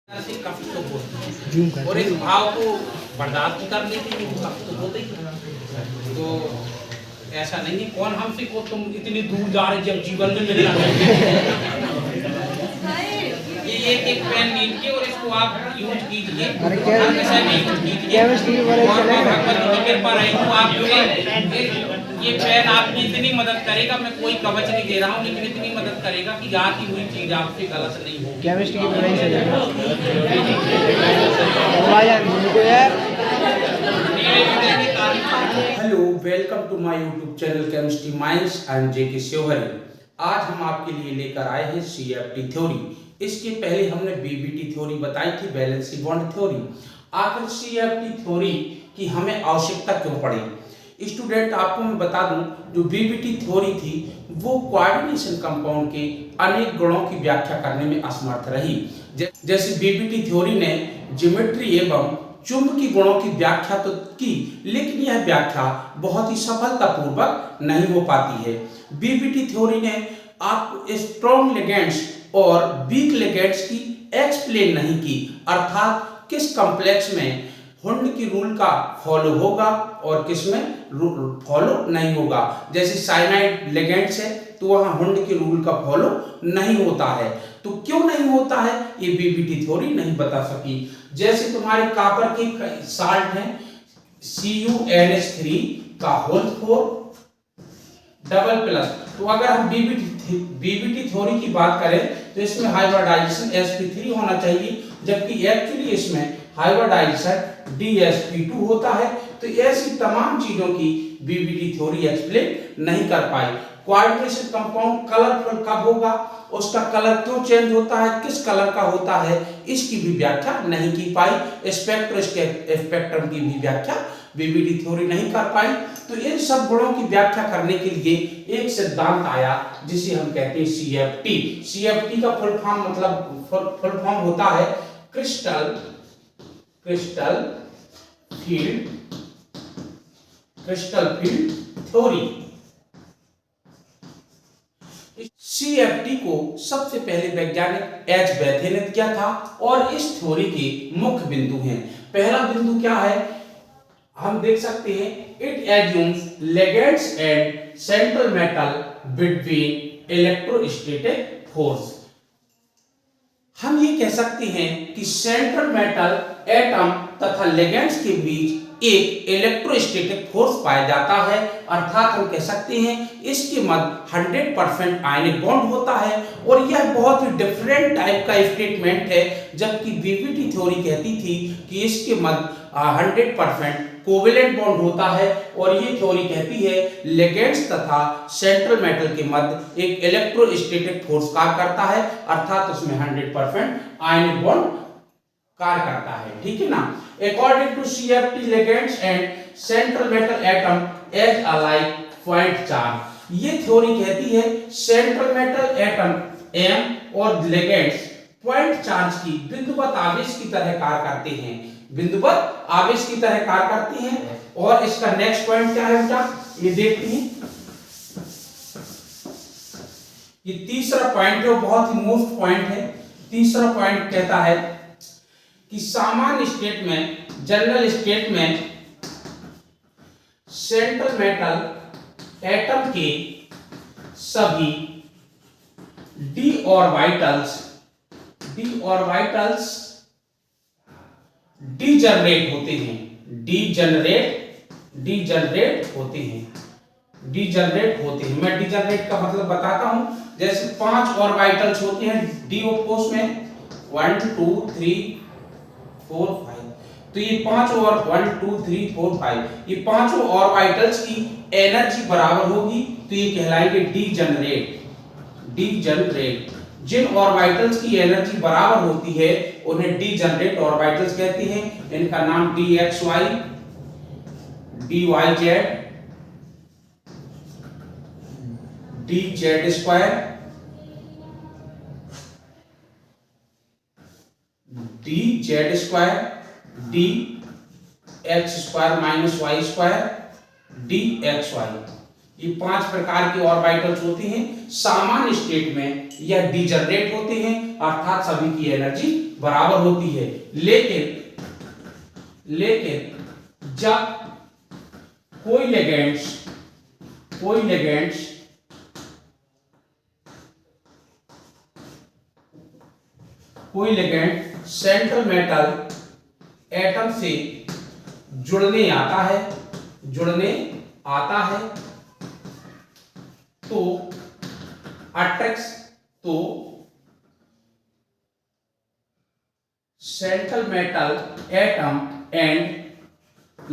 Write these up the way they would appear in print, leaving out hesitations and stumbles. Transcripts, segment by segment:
से कफ तो बोलते हैं और इस भाव को बर्दाश्त कर लेते हैं, वो कफ तो होते ही। तो ऐसा नहीं है, कौन हमसे को तुम इतनी दूर जा रहे जब जीवन में मिलना ये एक पेन लीजिए और इसको आप यूज कीजिए, हर विषय में यूज कीजिए और भगवती की कृपा रही तो आप ये पेन आपकी इतनी मदद करेगा। मैं कोई कवच नहीं दे रहा हूँ, लेकिन इतनी मदद करेगा कि आती हुई चीज आपसे गलत नहीं होगी। केमिस्ट्री की पढ़ाई से hello, welcome to my YouTube channel chemistry minds. I am JK Shivhari. आज हम आपके लिए लेकर आए हैं सीएफटी थ्योरी। इसके पहले हमने बीबीटी थ्योरी बताई थी, वैलेंसी बॉन्ड थ्योरी। आखिर सीएफटी थ्योरी की हमें आवश्यकता क्यों पड़ी? स्टूडेंट, आपको मैं बता दूं, जो बीबीटी थ्योरी थी वो कोऑर्डिनेशन कंपाउंड के अनेक गुणों की व्याख्या करने में असमर्थ रही। जैसे बीबीटी थ्योरी ने ज्योमेट्री एवं चुंबकीय गुणों की व्याख्या तो की, लेकिन यह व्याख्या बहुत ही सफलतापूर्वक नहीं हो पाती है। बीबीटी थ्योरी ने आपको स्ट्रॉन्ग लिगेंड्स और वीक लिगेंड्स की एक्सप्लेन नहीं की, अर्थात किस कॉम्प्लेक्स में हुंड की रूल का फॉलो होगा और किस में फॉलो नहीं होगा। जैसे साइनाइड लिगेंड्स है तो वहां हुंड के रूल का फॉलो नहीं होता है। तो क्यों नहीं होता है ये बीबीटी थ्योरी नहीं बता सकी। जैसे तुम्हारे कॉपर के साल्ट है CuNH3 का होल 4 डबल प्लस, तो अगर हम बीबीटी थ्योरी की बात करें तो इसमें हाइब्रिडाइजेशन sp3 होना चाहिए, जबकि एक्चुअली इसमें हाइब्रिडाइजेशन DsP2 होता है। तो ऐसी तमाम चीजों की बीबीटी थ्योरी एक्सप्लेन नहीं कर पाई। कोऑर्डिनेशन कंपाउंड कलरफुल कब होगा, उसका कलर क्यों चेंज होता है, किस कलर का होता है, इसकी भी व्याख्या नहीं की पाई। स्पेक्ट्रम की भी व्याख्या बीबीटी थ्योरी नहीं कर पाई। तो इन सब गुणों की व्याख्या करने के लिए एक सिद्धांत आया जिसे हम कहते हैं सीएफटी। सीएफटी का फुल फॉर्म होता है क्रिस्टल फील्ड थ्योरी। सीएफटी को सबसे पहले वैज्ञानिक एच बैथे ने किया था और इस थ्योरी के मुख्य बिंदु हैं। पहला बिंदु क्या है, हम देख सकते हैं, it assumes ligands and central metal between electrostatic force. हम ये कह सकते हैं कि सेंट्रल मेटल एटम तथा लिगेंड्स के बीच एक इलेक्ट्रोस्टैटिक फोर्स पाया जाता है, अर्थात हम कह सकते हैं इसके मध्य 100% आयनिक बॉन्ड होता है। और यह बहुत ही डिफरेंट टाइप का स्टेटमेंट है, जबकि बीबीटी थ्योरी कहती थी कि इसके मध्य 100% कोवेलेंट बॉन्ड होता है। और ये थ्योरी कहती है लिगेंड्स तथा सेंट्रल मेटल के मध्य एक इलेक्ट्रोस्टैटिक फोर्स कार्य करता है, अर्थात उसमें 100% आयनिक बॉन्ड कार्य करता है। ठीक है ना। According to CFT, ligands and central metal atom as alike point charge। ये थ्योरी कहती है सेंट्रल मेटल एटम M और लिगेंड्स पॉइंट चार्ज की बिंदुवत आवेश की तरह कार्य करते हैं, बिंदुवत आवेश की तरह कार्य करते हैं। और इसका नेक्स्ट पॉइंट क्या है बेटा, ये देखते हैं। ये तीसरा पॉइंट है, बहुत ही मोस्ट पॉइंट है। तीसरा पॉइंट कहता है कि सामान्य स्टेट में, जनरल स्टेट में सेंट्रल मेटल एटम के सभी d ऑर्बिटल्स डीजनरेट होते हैं, डीजनरेट होते हैं। मैं डीजनरेट का मतलब बताता हूं। जैसे 5 ऑर्बिटल्स होते हैं डी ऑपोस में, 1 2 3 4 5, तो ये 5 और 1 2 3 4 5, ये पांचों ऑर्बिटल्स की एनर्जी बराबर होगी, तो ये कहलाएंगे डीजनरेट। जिन ऑर्बिटल्स की एनर्जी बराबर होती है उन्हें डीजनरेट ऑर्बिटल्स कहते हैं। इनका नाम DXY, DYZ, DZ2, DZ2, DX2 - Y2, DXY। ये 5 प्रकार के ऑर्बिटल्स होते हैं। सामान्य स्टेट में यह डीजनरेट होते हैं, अर्थात सभी की एनर्जी बराबर होती है। लेकिन जब कोई लिगेंड्स सेंट्रल मेटल एटम से जुड़ने आता है तो central metal atom and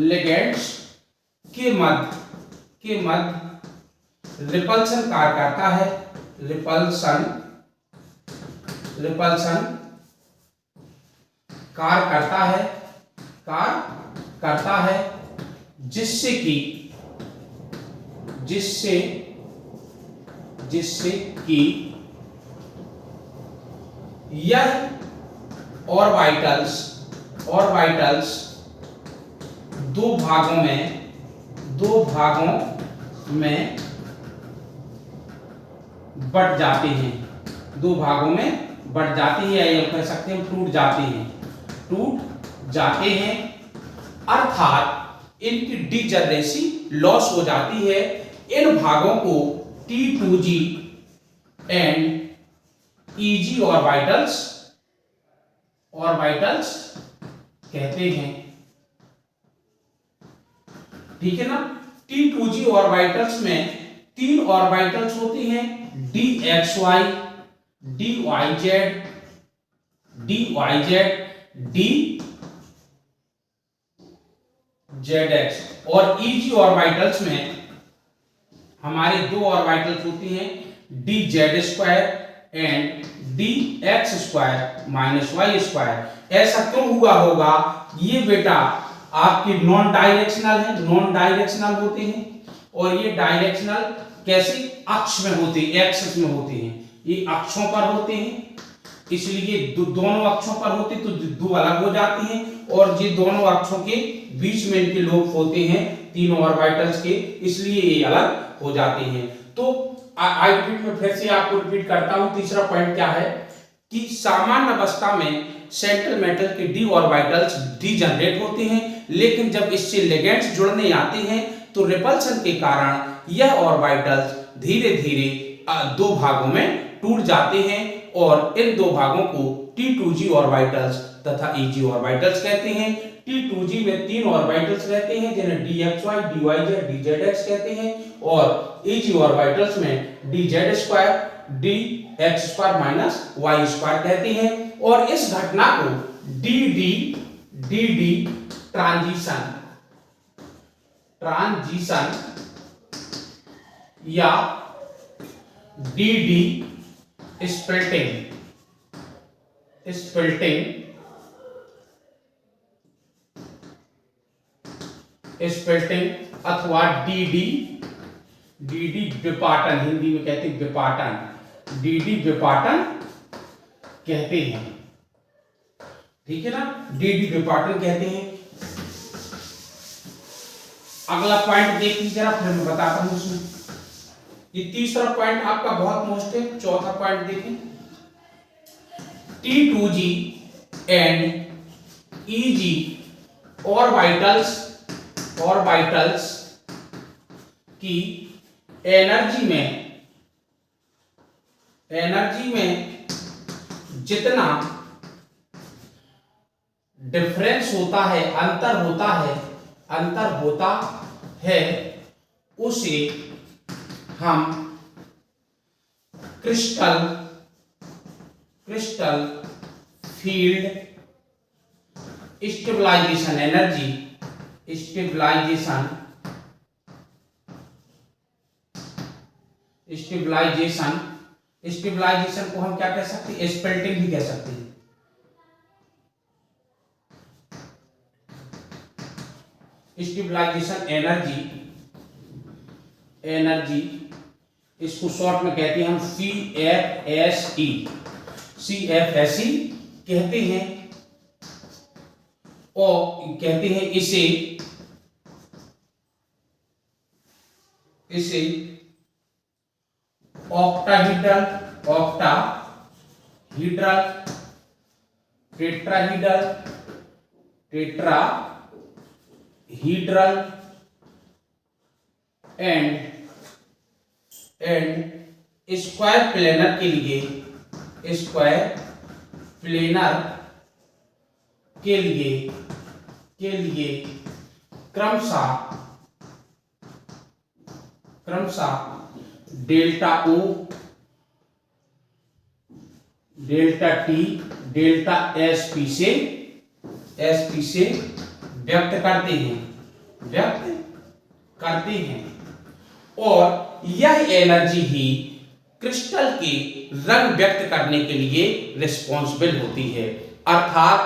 ligands के मध्य रिपल्सन कार्य करता है। रिपल्सन कार्य करता है जिससे कि यह ऑर्बिटल्स दो भागों में बट जाते हैं। या ये कह सकते हैं टूट जाते हैं अर्थात इनकी डिजनरेसी लॉस हो जाती है। इन भागों को T2G एंड EG ऑर्बिटल्स कहते हैं। ठीक है ना। T2G ऑर्बिटल्स में 3 ऑर्बिटल्स होती हैं, DXY, DYZ, DZX। और EG ऑर्बिटल्स में हमारे 2 ऑर्बिटल्स होती हैं, DZ² एंड DX² -Y²। ऐसा क्यों हुआ होगा? ये बेटा आपके नॉन डायरेक्शनल होते हैं और ये डायरेक्शनल कैसे अक्ष में होते हैं, एक्सिस में होते हैं। ये अक्षों पर होते हैं, इसलिए दोनों अक्षों पर होते तो दो अलग हो जाती हैं और ये दोनों अक्षों के बीच में इनके लोब होते हैं तीनों ऑर्बिटल्स के, इसलिए ये अलग हो जाते हैं। तो आई रिपीट में फिर से आपको रिपीट करता हूं। तीसरा पॉइंट क्या है कि सामान्य अवस्था में सेंट्रल मेटल के d ऑर्बिटल्स डीजनरेट होते हैं, लेकिन जब इससे लिगेंड्स जुड़ने आते हैं तो रिपल्सन के कारण यह ऑर्बिटल्स धीरे धीरे 2 भागों में टूट जाते हैं और इन 2 भागों को T2G ऑर्बिटल्स तथा EG ऑर्बिटल्स कहते हैं। T2G में 3 ऑर्बिटल्स रहते हैं जिन्हें DXY, DYZ, DZX कहते हैं और EG ऑर्बिटल्स में DZ², DX² -Y² कहते हैं। और इस घटना को DD ट्रांजिशन या DD स्प्लिटिंग अथवा DD विपाटन, हिंदी में कहते हैं विपाटन, DD विपाटन कहते हैं। ठीक है ना, DD विपाटन कहते हैं। अगला पॉइंट देख लीजिए जरा, फिर मैं बताता हूं उसमें। ये तीसरा पॉइंट आपका बहुत मोस्ट है। चौथा पॉइंट देखें, T2G एंड EG ऑर्बिटल्स की एनर्जी में जितना डिफरेंस होता है, अंतर होता है उसे हम crystal field stabilisation energy stabilisation को हम क्या कह सकते हैं? स्प्लिटिंग भी कह सकते हैं। स्टेबलाइजेशन एनर्जी इसको शॉर्ट में कहते हैं हम CFSE कहते हैं और कहते हैं इसे octahedral tetrahedral, tetrahedral and square planar के लिए, स्क्वायर प्लेनर के लिए क्रमशः delta O, delta T, delta SP से व्यक्त करते हैं और यह एनर्जी ही क्रिस्टल के रंग व्यक्त करने के लिए रिस्पॉन्सिबल होती है। अर्थात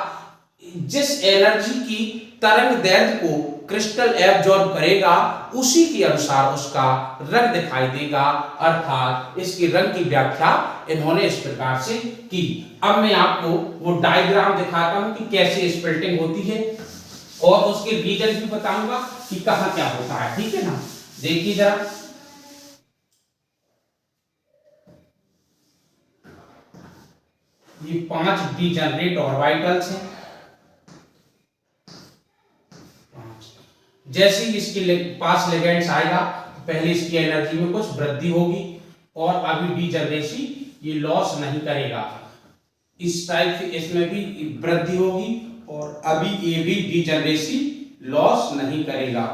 जिस एनर्जी की तरंग दैर्घ्य को क्रिस्टल एब्जॉर्ब करेगा उसी के अनुसार उसका रंग दिखाई देगा। अर्थात इसकी रंग की व्याख्या इन्होंने इस प्रकार से की। अब मैं आपको वो डायग्राम दिखाता हूं कि कैसे स्प्लिटिंग होती है और उसके रीजन भी बताऊंगा कि कहां क्या होता है। ठीक है ना, देखिए जरा, ये 5 डीजनरेट ऑर्बिटल्स हैं। जैसे ही इसके पास लिगेंड्स आएगा तो पहले इसकी एनर्जी में कुछ वृद्धि होगी और अभी डीजनरेसी ये लॉस नहीं करेगा। इस टाइप से इसमें भी वृद्धि होगी और अभी ये भी डीजनरेसी लॉस नहीं करेगा।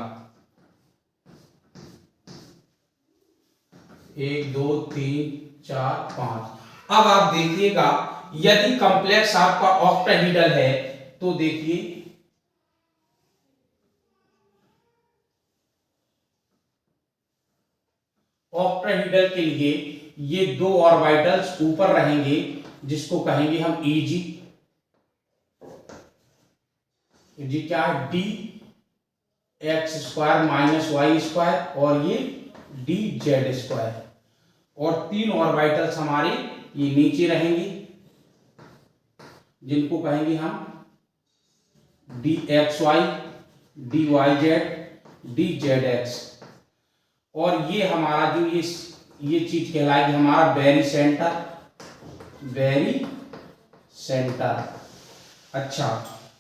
1 2 3 4 5। अब आप देखिएगा यदि कॉम्प्लेक्स आपका ऑक्टाहीड्रल है तो देखिए ऑक्टाहीड्रल के लिए ये 2 ऑर्बिटल्स ऊपर रहेंगे जिसको कहेंगे हम Eg। जी क्या है, dx² - y² और ये dz²। और 3 ऑर्बिटल्स हमारे ये नीचे रहेंगे जिनको कहेंगे हम dxy, dyz, dzx। और ये हमारा जो ये चीज कहलाएगी हमारा बैरी सेंटर। अच्छा,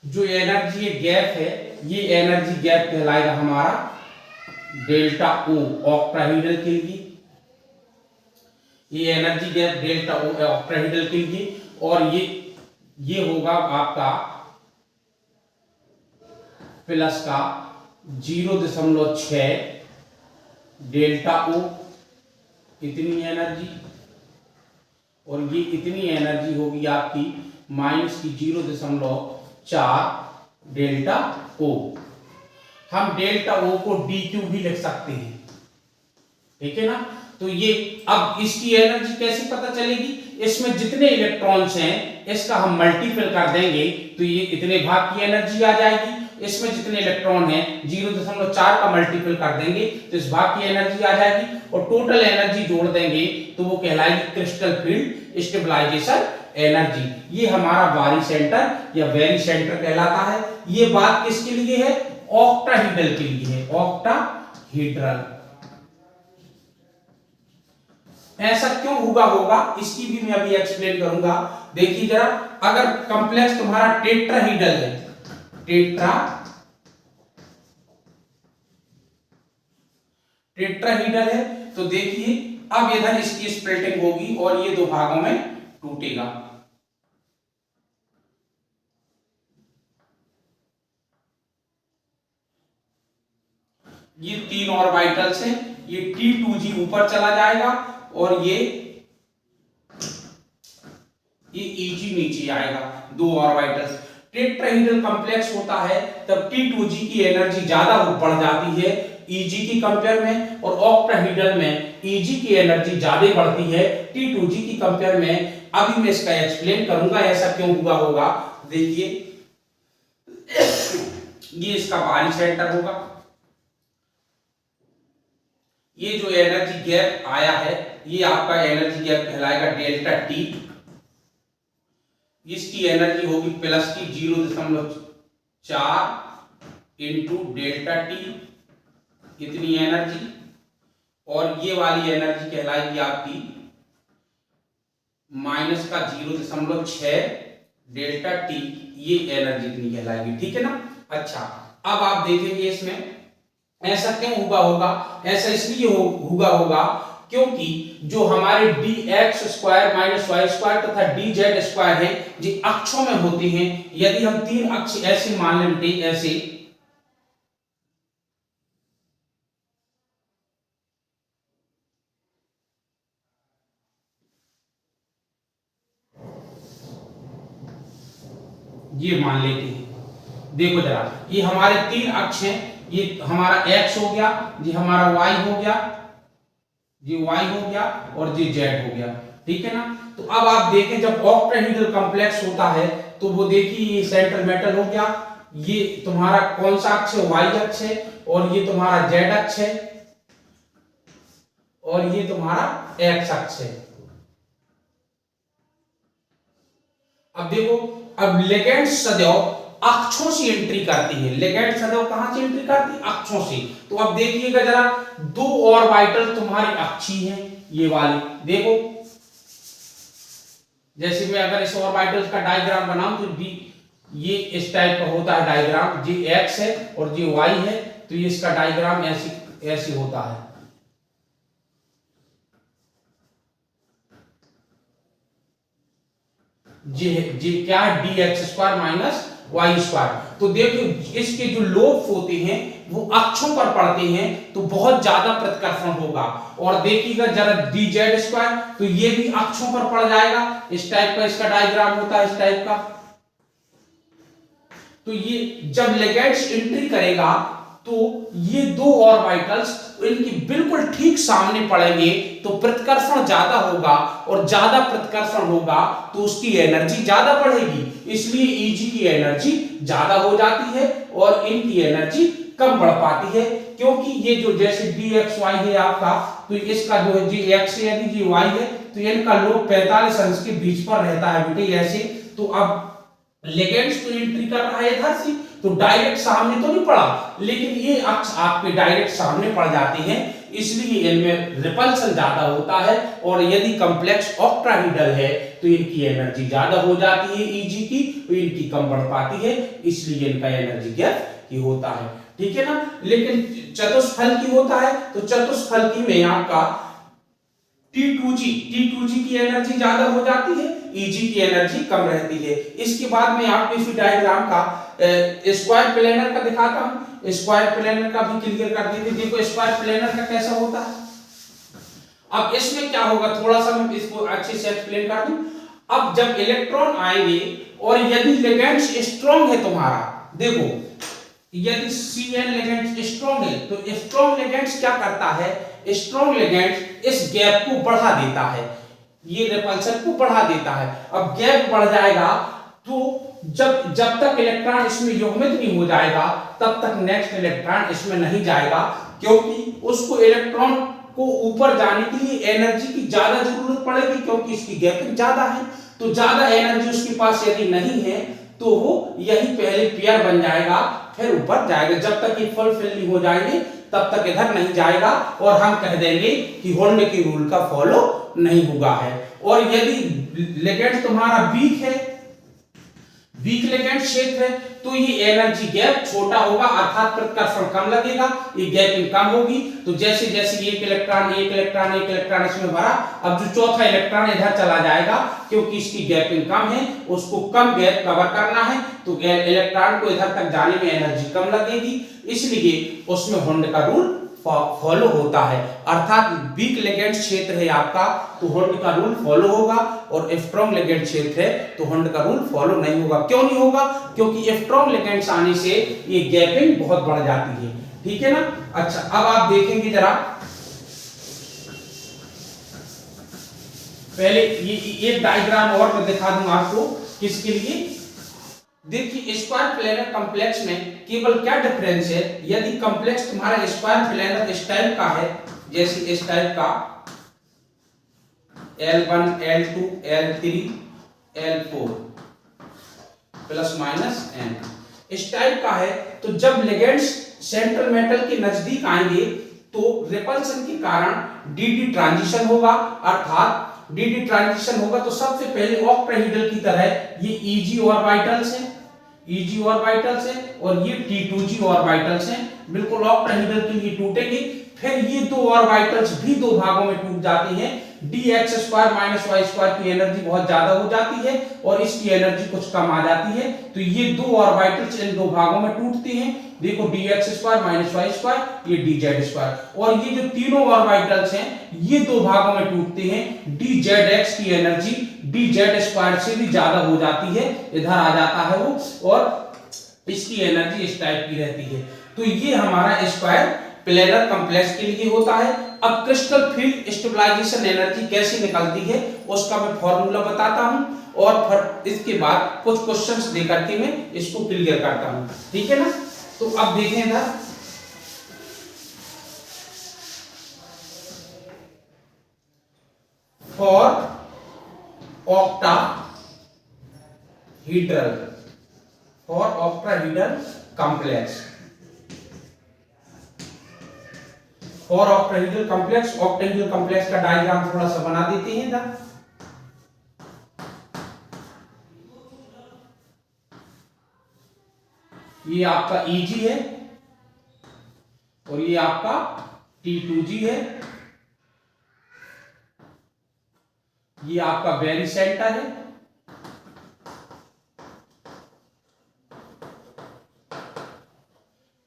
जो एनर्जी गैप है ये एनर्जी गैप कहलाएगा हमारा डेल्टा O ऑक्टाहीड्रल के लिए। ये energy gap delta O octahedral के लिए और ये होगा आपका प्लस का 0.6 डेल्टा O, इतनी एनर्जी, और ये इतनी एनर्जी होगी आपकी माइनस की 0.4 डेल्टा O। हम डेल्टा O को dq भी लिख सकते हैं। ठीक है ना, तो ये अब इसकी एनर्जी कैसे पता चलेगी, इसमें जितने इलेक्ट्रॉन्स हैं इसका हम मल्टीपल कर देंगे तो ये इतने भाग की एनर्जी आ जाएगी। इसमें जितने इलेक्ट्रॉन हैं 0.4 का मल्टीपल कर देंगे तो इस भाग की एनर्जी आ जाएगी और टोटल एनर्जी जोड़ देंगे तो वो कहलाएगी क्रिस्टल फील्ड स्टेबलाइजेशन एनर्जी। ये हमारा बारी सेंटर या वेरी सेंटर कहलाता है। ये बात किसके लिए है, ऑक्टाहीड्रल के लिए है, ऑक्टाहीड्रल। ऐसा क्यों होगा इसकी भी मैं अभी एक्सप्लेन करूंगा। देखिए जरा, अगर कॉम्प्लेक्स तुम्हारा टेट्राहीड्रल है, टेट्राहीड्रल है तो देखिए अब इधर इसकी स्प्लिटिंग होगी और ये 2 भागों में टूटेगा। ये 3 ऑर्बिटल्स हैं, ये T2g ऊपर चला जाएगा और ये Eg नीचे आएगा। 2 ऑर्बिटल्स टेट्राहीड्रल कॉम्प्लेक्स होता है तब T2g की एनर्जी ज्यादा बढ़ जाती है Eg की कंपेयर में, और ऑक्टाहीड्रल में Eg की एनर्जी ज्यादा बढ़ती है T2g की कंपेयर में। अभी मैं इसका एक्सप्लेन करूंगा ऐसा क्यों होगा। देखिए ये इसका बाहरी सेंटर होगा, ये जो एनर्जी गैप आया है ये आपका एनर्जी गैप कहलाएगा डेल्टा T। इसकी एनर्जी होगी प्लस की 0.4 इंटू डेल्टा T, इतनी एनर्जी, और ये वाली एनर्जी कहलाएगी आपकी माइनस का 0.6 डेल्टा टी, ये एनर्जी इतनी कहलाएगी, ठीक है ना। अच्छा, अब आप देखेंगे इसमें ऐसा क्यों हुआ होगा, ऐसा इसलिए हुआ होगा क्योंकि जो हमारे dx² माइनस y² तथा dz² है, ये अक्षों में होते हैं। यदि हम तीन अक्ष ऐसे मान लेते, ऐसे ये मान लेते हैं, देखो जरा, ये हमारे तीन अक्ष हैं, ये हमारा x हो गया, ये हमारा y हो गया, ये y हो गया और ये z हो गया, ठीक है ना। तो अब आप देखें जब ऑक्टाहेड्रल कॉम्प्लेक्स होता है तो वो देखिए ये सेंट्रल मेटल हो गया, ये तुम्हारा कौन सा अक्ष है, y अक्ष है, और ये तुम्हारा z अक्ष है, और ये तुम्हारा x अक्ष है। अब देखो, अब लिगेंड सदैव अक्षों से एंट्री करती है, लिगेंड सदैव कहां से एंट्री करती है, अक्षों से। तो अब देखिएगा जरा, दो ऑर्बिटल तुम्हारी अक्षीय हैं, ये वाली देखो, जैसे मैं अगर इस ऑर्बिटल का डायग्राम बनाऊं तो ये इस टाइप का होता है डायग्राम, ये x है और ये y है, तो ये इसका डायग्राम ऐसे होता है। जी क्या है, dx² माइनस y²। तो देखिए इसके जो लोब होते हैं वो अक्षों पर पड़ते हैं, तो बहुत ज्यादा प्रतिकर्षण होगा। और देखिएगा जरा dz², तो ये भी अक्षों पर पड़ जाएगा, इस टाइप का इसका डायग्राम होता है, इस टाइप का। तो ये जब लिगेंड्स एंट्री करेगा तो ये दो ऑर्बिटल्स इनकी बिल्कुल ठीक सामने पड़ेंगे, तो प्रतिकर्षण ज्यादा होगा, और ज्यादा प्रतिकर्षण होगा तो उसकी एनर्जी ज्यादा बढ़ेगी, इसलिए Eg की एनर्जी ज्यादा हो जाती है और इनकी एनर्जी कम बढ़ पाती है। क्योंकि ये जो जैसे dxy है आपका, तो इसका जो है जी x है, यदि जी y है, तो इनका लोब 45 अंश के बीच पर रहता है बेटे, ऐसे। तो अब लिगेंड्स तो एंट्री कर रहा है इधर से, तो डायरेक्ट सामने तो नहीं पड़ा, लेकिन ये अक्ष आपके डायरेक्ट सामने पड़ जाते हैं, इसलिए इनमें रिपल्सन ज्यादा होता है। और यदि कॉम्प्लेक्स ऑक्टाहेड्रल है तो इनकी एनर्जी ज्यादा हो जाती है Eg की, तो इनकी कम बढ़ पाती है, इसलिए इनका एनर्जी गैप ही होता है, ठीक है ना। लेकिन चतुष्फल की होता है, तो चतुष्फल की में आपका T2G की एनर्जी ज्यादा हो जाती है, Eg की एनर्जी कम रहती है। इसके बाद में आपको इसी डायग्राम का स्क्वायर प्लेनर का दिखाता हूं, स्क्वायर प्लेनर का भी क्लियर कर देते। देखो स्क्वायर प्लेनर का कैसा होता है। अब इसमें क्या होगा, थोड़ा सा मैं इसको अच्छे से एक्सप्लेन कर दूं। अब जब इलेक्ट्रॉन आएंगे और यदि लिगेंड्स स्ट्रांग है तुम्हारा, देखो यदि Cn लिगेंड स्ट्रांग है, तो स्ट्रांग लिगेंड्स क्या करता है, स्ट्रांग लिगेंड इस गैप को बढ़ा देता है, ये रिपल्सन को बढ़ा देता है। अब गैप बढ़ जाएगा तो जब तक इलेक्ट्रॉन इसमें युग्मित नहीं हो जाएगा तब तक नेक्स्ट इलेक्ट्रॉन इसमें नहीं जाएगा, क्योंकि उसको इलेक्ट्रॉन को ऊपर जाने के लिए एनर्जी की ज्यादा जरूरत पड़ेगी, क्योंकि इसकी गैपिंग ज्यादा है। तो ज्यादा एनर्जी उसके पास यदि नहीं है तो वो यही पहले पेयर बन जाएगा, फिर ऊपर जाएगा। जब तक ये फुलफिल नहीं हो जाएंगे तब तक इधर नहीं जाएगा, और हम कह देंगे कि होल्ड के रूल का फॉलो नहीं हुआ है। और यदि लिगेंड तुम्हारा वीक है, वीक लिगेंड क्षेत्र है, तो ये एनर्जी गैप छोटा होगा, अर्थात प्रतिकर्षण कम लगेगा, ये गैपिंग कम होगी। तो जैसे जैसे एक इलेक्ट्रॉन इसमें भरा, अब जो चौथा इलेक्ट्रॉन इधर चला जाएगा, क्योंकि इसकी गैपिंग कम है, उसको कम गैप कवर करना है, तो इलेक्ट्रॉन को इधर तक जाने में एनर्जी कम लगेगी, इसलिए उसमें होल्ड का रूल फॉलो होता है। अर्थात वीक लिगेंड क्षेत्र है आपका तो होल्ड का रूल फॉलो होगा, और स्ट्रॉन्ग लिगेंड क्षेत्र है तो होल्ड का रूल फॉलो नहीं होगा। क्यों नहीं होगा, क्योंकि स्ट्रॉन्ग लिगेंड्स आने से ये गैपिंग बहुत बढ़ जाती है, ठीक है ना। अच्छा, अब आप देखेंगे जरा, पहले ये डायग्राम और मैं दिखा दूं आपको, किसके लिए। देखिए स्क्वायर प्लेनर कॉम्प्लेक्स में केवल क्या डिफरेंस है, यदि कॉम्प्लेक्स तुम्हारा स्क्वायर प्लेनर इस टाइप का है, जैसे इस टाइप का L1 L2 L3 L4 plus minus n इस टाइप का है, तो जब लिगेंड्स सेंट्रल मेटल के नजदीक आएंगे तो रिपल्सन के कारण dd ट्रांजिशन होगा, अर्थात डी डी ट्रांजिशन होगा तो सबसे पहले ऑक्टाहेड्रल की तरह ये Eg ऑर्बिटल्स हैं, Eg ऑर्बिटल्स हैं और ये T2G ऑर्बिटल्स हैं, बिल्कुल ऑक्टाहेड्रल के लिए टूटेंगे। फिर ये दो ऑर्बिटल्स भी दो भागों में टूट जाते हैं, dx square minus y square की एनर्जी बहुत ज्यादा हो जाती है और इसकी एनर्जी कुछ कम आ जाती है, तो ये दो ऑर्बिटल्स इन दो भागों में टूटते हैं। देखो dx square minus y square, ये dz स्क्वायर, और ये जो तीनों ऑर्बिटल्स हैं ये दो भागों में टूटते हैं, dzx की एनर्जी dz स्क्वायर से भी ज्यादा हो जाती है, इधर आ जाता है वो, और इसकी एनर्जी इस टाइप की रहती है। तो ये हमारा स्क्वायर प्लेनर कॉम्प्लेक्स के लिए होता है। अब क्रिस्टल फील्ड स्टेबलाइजेशन एनर्जी कैसे निकलती है उसका मैं फॉर्मूला बताता हूं और फिर इसके बाद कुछ क्वेश्चंस दे करके मैं इसको क्लियर करता हूं, ठीक है ना। तो अब देखें इधर, for octahedral complex, for octahedral complex, octahedral complex का डायग्राम थोड़ा सा बना देते हैं इधर। ये आपका Eg है और ये आपका T2G है, ये आपका बेरी सेंटर है,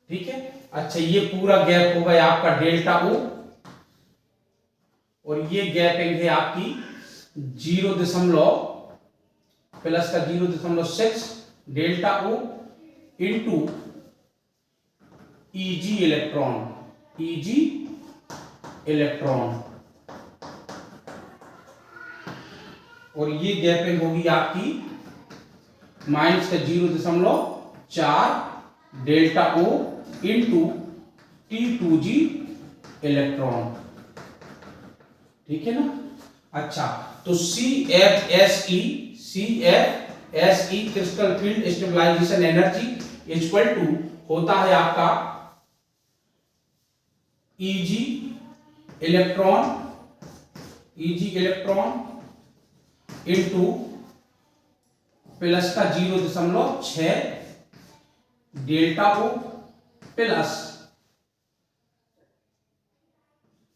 ठीक है। अच्छा, ये पूरा गैप होगा आपका डेल्टा O और ये गैपिंग है आपकी 0 प्लस का 0.6 delta O into Eg electron, और ये गैपिंग होगी आपकी माइनस का 0.4 delta O into T2G electron, ठीक है ना। अच्छा, तो CFSE crystal field stabilisation energy equal to होता है आपका Eg इलेक्ट्रॉन इंटू प्लस का 0.6 delta O plus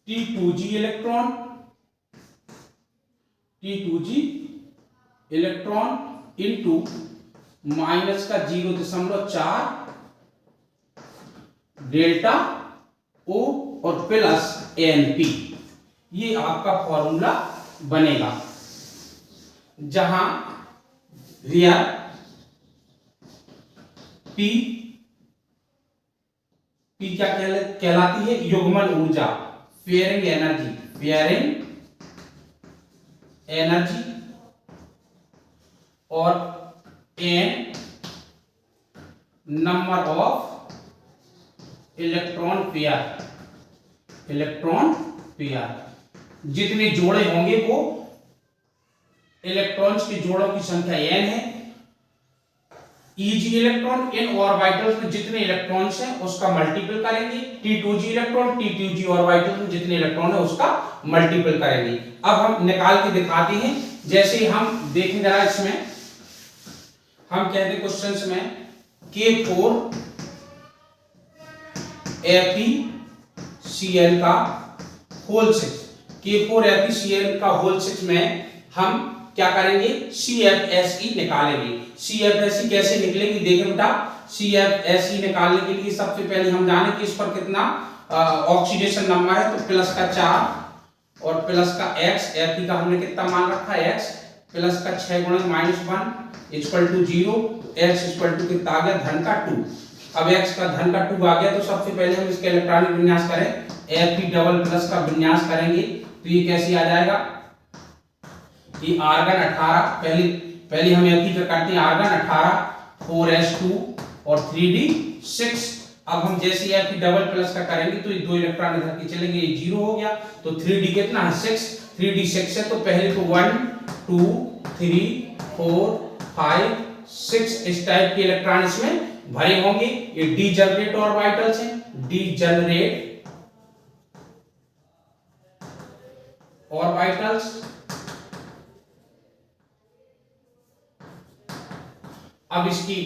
T2G electron into minus का 0.4 डेल्टा O और प्लस Np, ये आपका फॉर्मूला बनेगा, जहां वेयर P क्या कहलाती है, युग्मन ऊर्जा, फेयरिंग एनर्जी, और N number of electron pair, जितने जोड़े होंगे वो इलेक्ट्रॉन्स के जोड़ों की संख्या n है। Eg इलेक्ट्रॉन इन ऑर्बिटल्स में जितने इलेक्ट्रॉन्स हैं उसका मल्टीपल करेंगे, T2G इलेक्ट्रॉन T2G ऑर्बिटल्स में जितने इलेक्ट्रॉन है उसका मल्टीपल करेंगे। अब हम निकाल के दिखाते हैं, जैसे हम देखें जरा, इसमें हम कहते क्वेश्चंस में K4 FeCl का होल 6, K4 FeCl का होल 6 में हम क्या करेंगे, CFSE निकालेंगे। CFSE कैसे निकलेगी, देखें बेटा, CFSE निकालने के लिए सबसे पहले हम जाने कि इस पर कितना ऑक्सीडेशन नंबर है, तो प्लस का 4 और प्लस का x, Fe का हमने कितना मान रखा है x, प्लस का 6 गुणन -1 equal to 0, x equal to कितना आ गया, धन का 2। अब x का धन का 2 आ गया तो सबसे पहले हम इसका इलेक्ट्रॉनिक विन्यास करें, Fe डबल प्लस का विन्यास करेंगे तो ये कैसे आ जाएगा, ये आर्गन 18, पहले हम Fe का करते हैं आर्गन 18 4s2 और 3d6। अब हम जैसे Fe डबल प्लस का करेंगे तो ये दो इलेक्ट्रॉन इधर के चलेंगे, ये 0 हो गया, तो 3d कितना है 6, 3d6 है, तो पहले तो 1 2 3 4 5 6 इस टाइप के इलेक्ट्रॉन इसमें भरे होंगे। ये डीजनरेट ऑर्बिटल्स हैं, डीजनरेट ऑर्बिटल्स अब इसकी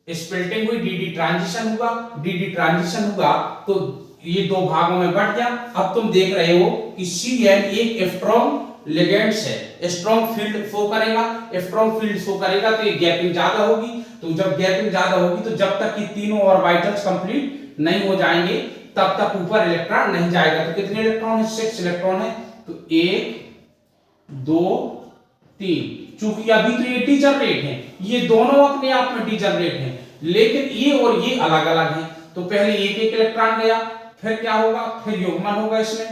स्प्लिटिंग हुई, डी डी ट्रांजिशन हुआ, डी डी ट्रांजिशन हुआ तो ये दो भागों में बट गया। अब तुम देख रहे हो कि Cn एक स्ट्रॉन्ग लिगेंड्स है, स्ट्रॉन्ग फील्ड शो करेगा, स्ट्रॉन्ग फील्ड शो करेगा तो ये गैपिंग ज्यादा होगी। तो जब गैपिंग ज्यादा होगी तो जब तक कि तीनों ऑर्बिटल्स कंप्लीट नहीं हो जाएंगे तब तक ऊपर इलेक्ट्रॉन नहीं जाएगा। तो कितने इलेक्ट्रॉन है? 6 इलेक्ट्रॉन है। तो 1 2 3, चूंकि अभी तो ये डिजनरेट हैं, ये दोनों अपने आप में डिजनरेट हैं, लेकिन ये और ये अलग अलग हैं। तो पहले एक एक इलेक्ट्रॉन गया, फिर क्या होगा? फिर युग्मन होगा इसमें,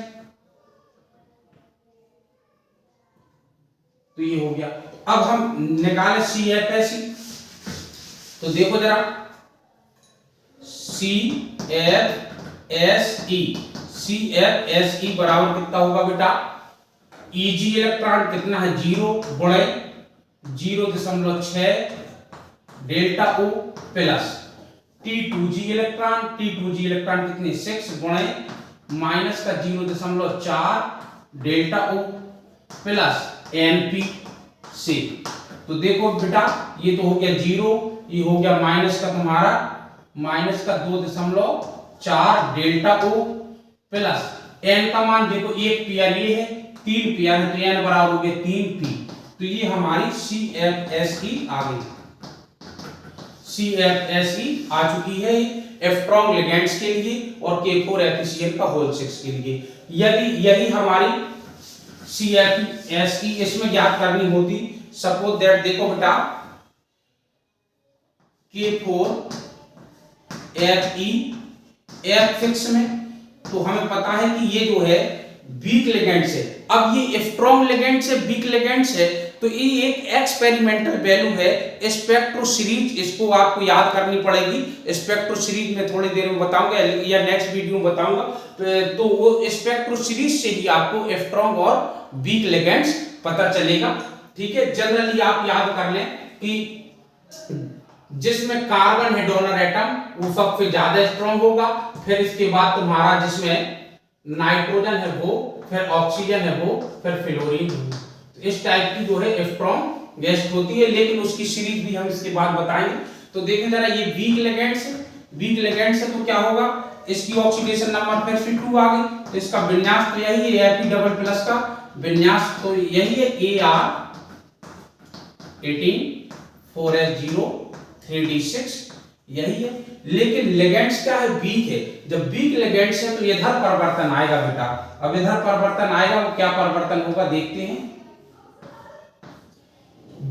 तो ये हो गया। अब हम निकाले CFSE, तो देखो जरा CFSE बराबर कितना होगा बेटा? Eg इलेक्ट्रॉन कितना है? 0 गुणे 0.6 delta O plus T2G electron कितने? 6 गुणे माइनस का 0.4 डेल्टा O प्लस Np से। तो देखो बेटा ये तो हो गया 0, ये हो गया माइनस का तुम्हारा माइनस का 2.4 डेल्टा O प्लस N का मान देखो, एक पेयर ये है, 3 पेयर है, तो N बराबर हो गया 3p। तो ये हमारी CFSE आ गई, CFSE आ चुकी है स्ट्रॉन्ग लिगेंड्स के लिए और K4 का होल 6 के लिए। यदि हमारी CFSE इसमें ज्ञात करनी होती, सपोज दैट देखो बेटा K4 F फिक्स में, तो हमें पता है कि ये जो है वीक लिगेंड्स है। अब ये स्ट्रॉन्ग लिगेंड्स है, वीक लिगेंड्स है, तो ये एक एक्सपेरिमेंटल वैल्यू है स्पेक्ट्रो सीरीज, इसको आपको याद करनी पड़ेगी। स्पेक्ट्रो सीरीज में थोड़ी देर में बताऊंगा या नेक्स्ट वीडियो में बताऊंगा। तो वो स्पेक्ट्रो सीरीज से ही आपको स्ट्रॉन्ग और वीक लिगेंड्स पता चलेगा। ठीक है, जनरली आप याद कर लें कि जिसमें कार्बन है डोनर एटम वो सबसे ज्यादा स्ट्रॉन्ग होगा, फिर इसके बाद तुम्हारा जिसमें नाइट्रोजन है वो, फिर ऑक्सीजन है वो, फिर फ्लोरीन है। तो इस टाइप की जो है स्ट्रॉन्ग गैस होती है, लेकिन उसकी सीरीज भी हम इसके बाद बताएंगे। तो देखें जरा ये वीक लिगेंड्स है, तो क्या होगा? इसकी ऑक्सीडेशन नंबर फिर से 2 आ गई, तो इसका विन्यास तो यही है, Ap डबल प्लस का विन्यास तो यही है, Ar18 4s0 3d6 यही है। लेकिन लिगेंड्स क्या है? वीक है। जब वीक लिगेंड्स है तो इधर परिवर्तन आएगा बेटा। अब इधर परिवर्तन आएगा, वो क्या परिवर्तन होगा देखते हैं।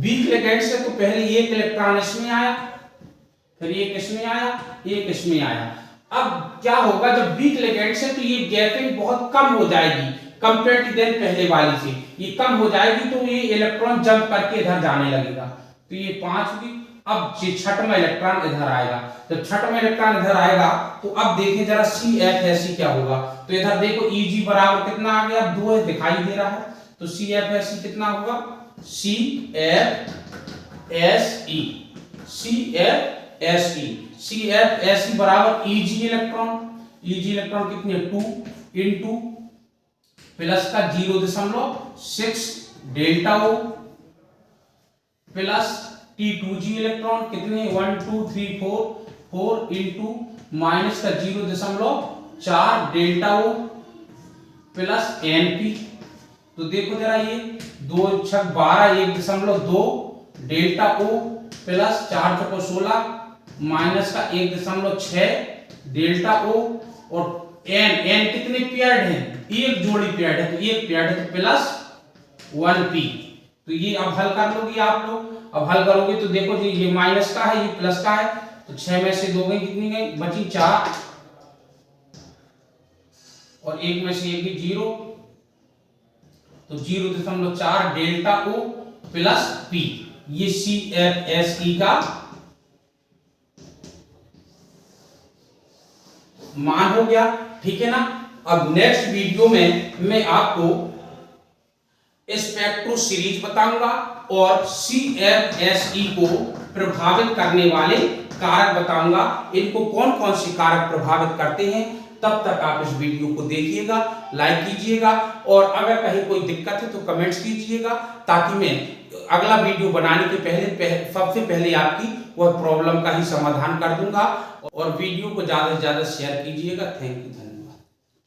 वीक लिगेंड्स है तो पहले एक इलेक्ट्रॉन इसमें आया, फिर एक इसमें आया, एक इसमें आया। अब क्या होगा? जब वीक लिगेंड्स है तो ये गैपिंग बहुत कम हो जाएगी कंपेयर टू देन पहले वाली से, ये कम हो जाएगी, तो ये इलेक्ट्रॉन जंप करके इधर जाने लगेगा। तो ये 5 हुई। अब छठवां इलेक्ट्रॉन इधर आएगा, जब छठवां इलेक्ट्रॉन इधर आएगा तो अब देखें जरा CFSE क्या होगा। तो इधर देखो Eg बराबर कितना आ गया? 2 दिखाई दे रहा है, तो CFSE कितना होगा? CFSE बराबर Eg इलेक्ट्रॉन कितने? 2 इंटू प्लस का 0.6 delta O plus T2G electron कितने? 1 2 3 4 इंटू माइनस का 0.4 डेल्टा O प्लस Np। तो देखो जरा ये 2 6 12 1.2 डेल्टा O प्लस 4 चौको 16 माइनस का 1.6 डेल्टा O और N कितने पेयर्ड हैं? एक जोड़ी पेयर्ड है, तो एक पेयर्ड है तो प्लस 1p। तो ये अब हल कर लोगे आप लोग। अब हल करोगे तो देखो जी ये माइनस का है, ये प्लस का है, तो 6 में से 2 गई, कितनी गई? बची 4 और 1 में से 1 गई 0, तो 0.4 डेल्टा O प्लस p। ये CFSE का मान हो गया। ठीक है ना। अब नेक्स्ट वीडियो में मैं आपको स्पेक्ट्रो सीरीज बताऊंगा और CFSE को प्रभावित करने वाले कारक बताऊंगा, इनको कौन कौन से कारक प्रभावित करते हैं। तब तक आप इस वीडियो को देखिएगा, लाइक कीजिएगा और अगर कहीं कोई दिक्कत है तो कमेंट्स कीजिएगा, ताकि मैं अगला वीडियो बनाने के सबसे पहले आपकी वह प्रॉब्लम का ही समाधान कर दूंगा। और वीडियो को ज़्यादा से ज़्यादा शेयर कीजिएगा। थैंक यू, धन्यवाद।